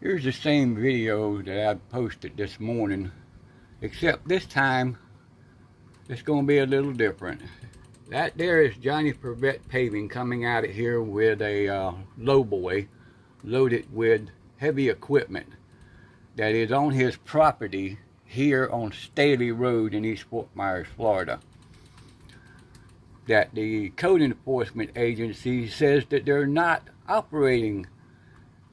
Here's the same video that I posted this morning, except this time it's going to be a little different. That there is Johnny Privet Paving coming out of here with a lowboy loaded with heavy equipment that is on his property here on Staley Road in E.FORT.MYERS, Florida. That the code enforcement agency says that they're not operating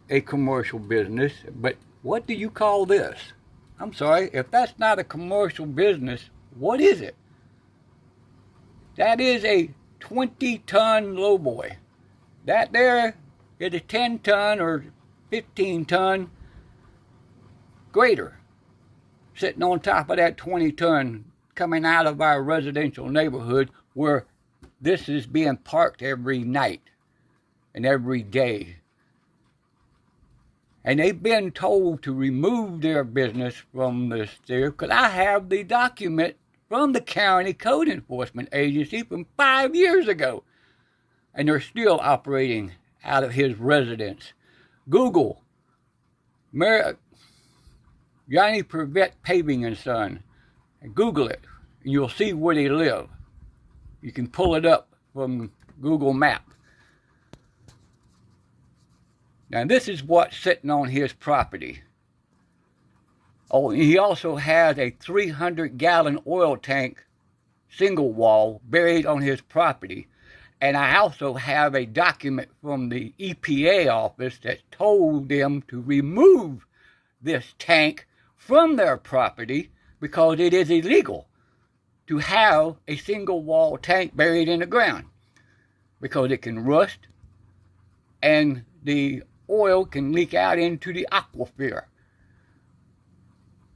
a commercial business, but what do you call this? I'm sorry, if that's not a commercial business, what is it? That is a 20-ton lowboy. That there is a 10-ton or 15-ton grader sitting on top of that 20-ton coming out of our residential neighborhood where this is being parked every night and every day. And they've been told to remove their business from this there, because I have the document from the county code enforcement agency from 5 years ago. And they're still operating out of his residence. Google Johnny Privet Paving and Son, and Google it, and you'll see where they live. You can pull it up from Google Maps. Now this is what's sitting on his property. Oh, he also has a 300-gallon oil tank, single wall, buried on his property. And I also have a document from the EPA office that told them to remove this tank from their property because it is illegal to have a single wall tank buried in the ground because it can rust and the oil can leak out into the aquifer.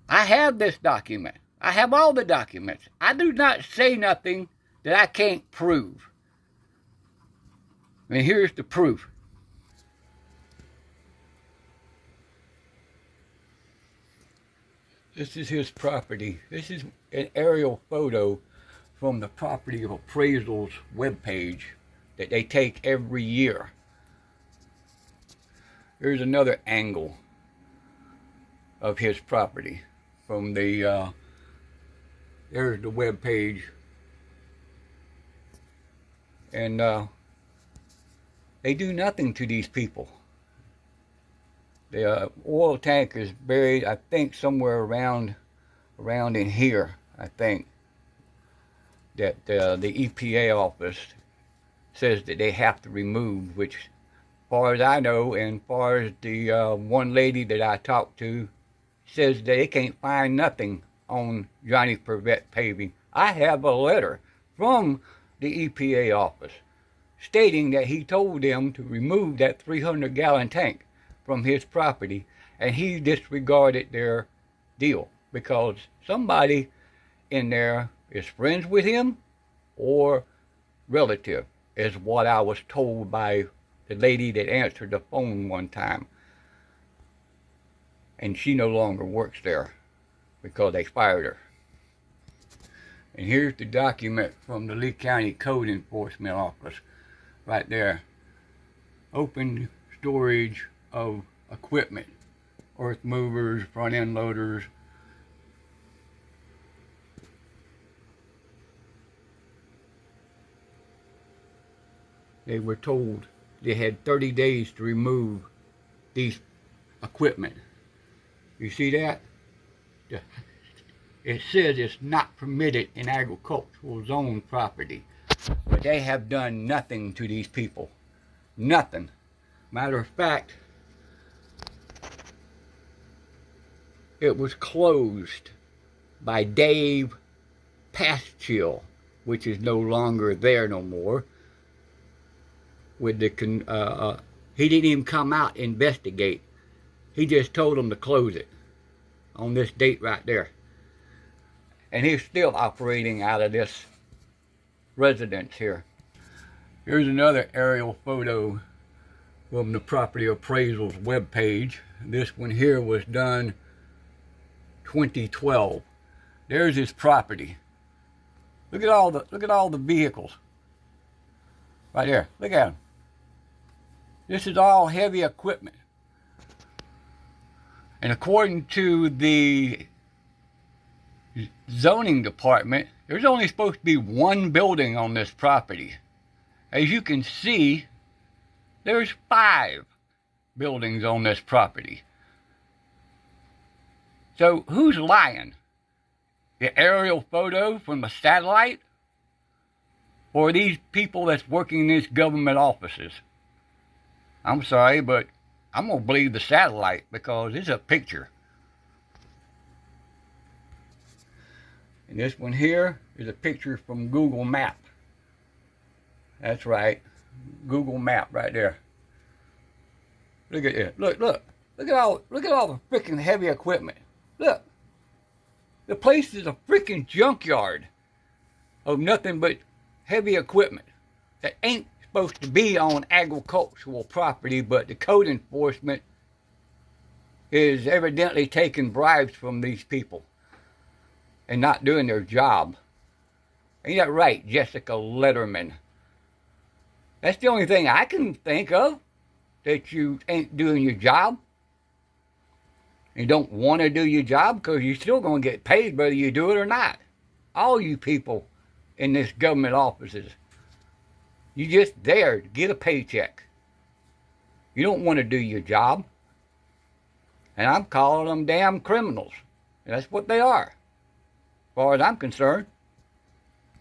I have this document. I have all the documents. I do not say nothing that I can't prove. And here's the proof. This is his property. This is an aerial photo from the Property of Appraisal's webpage that they take every year. Here's another angle of his property from the, there's the web page. And they do nothing to these people. The oil tank is buried, I think, somewhere around in here, I think, that the EPA office says that they have to remove, which, as far as I know, and as far as the one lady that I talked to says that they can't find nothing on Johnny Privet Paving. I have a letter from the EPA office stating that he told them to remove that 300-gallon tank from his property, and he disregarded their deal because somebody in there is friends with him or relative, is what I was told by the lady that answered the phone one time. And she no longer works there because they fired her. And here's the document from the Lee County Code Enforcement Office right there. Open storage of equipment, earth movers, front end loaders. They were told they had 30 days to remove these equipment. You see that? It says it's not permitted in agricultural zone property. But they have done nothing to these people. Nothing. Matter of fact, it was closed by Dave Paschil, which is no longer there no more. With the he didn't even come out and investigate. He just told them to close it on this date right there. And he's still operating out of this residence here. Here's another aerial photo from the Property Appraisal's webpage. This one here was done 2012. There's his property. Look at all the vehicles. Right there. Look at them. This is all heavy equipment. And according to the zoning department, there's only supposed to be one building on this property. As you can see, there's 5 buildings on this property. So who's lying? The aerial photo from a satellite? Or these people that's working in these government offices? I'm sorry, but I'm going to believe the satellite because it's a picture. And this one here is a picture from Google Map. That's right, Google Map right there. Look at it. Look at all the freaking heavy equipment. Look, the place is a freaking junkyard of nothing but heavy equipment that ain't supposed to be on agricultural property, but the code enforcement is evidently taking bribes from these people and not doing their job. Ain't that right, Jessica Letterman? That's the only thing I can think of, that you ain't doing your job. You don't want to do your job because you're still going to get paid whether you do it or not. All you people in this government offices, you just there to get a paycheck. You don't want to do your job. And I'm calling them damn criminals. And that's what they are, as far as I'm concerned.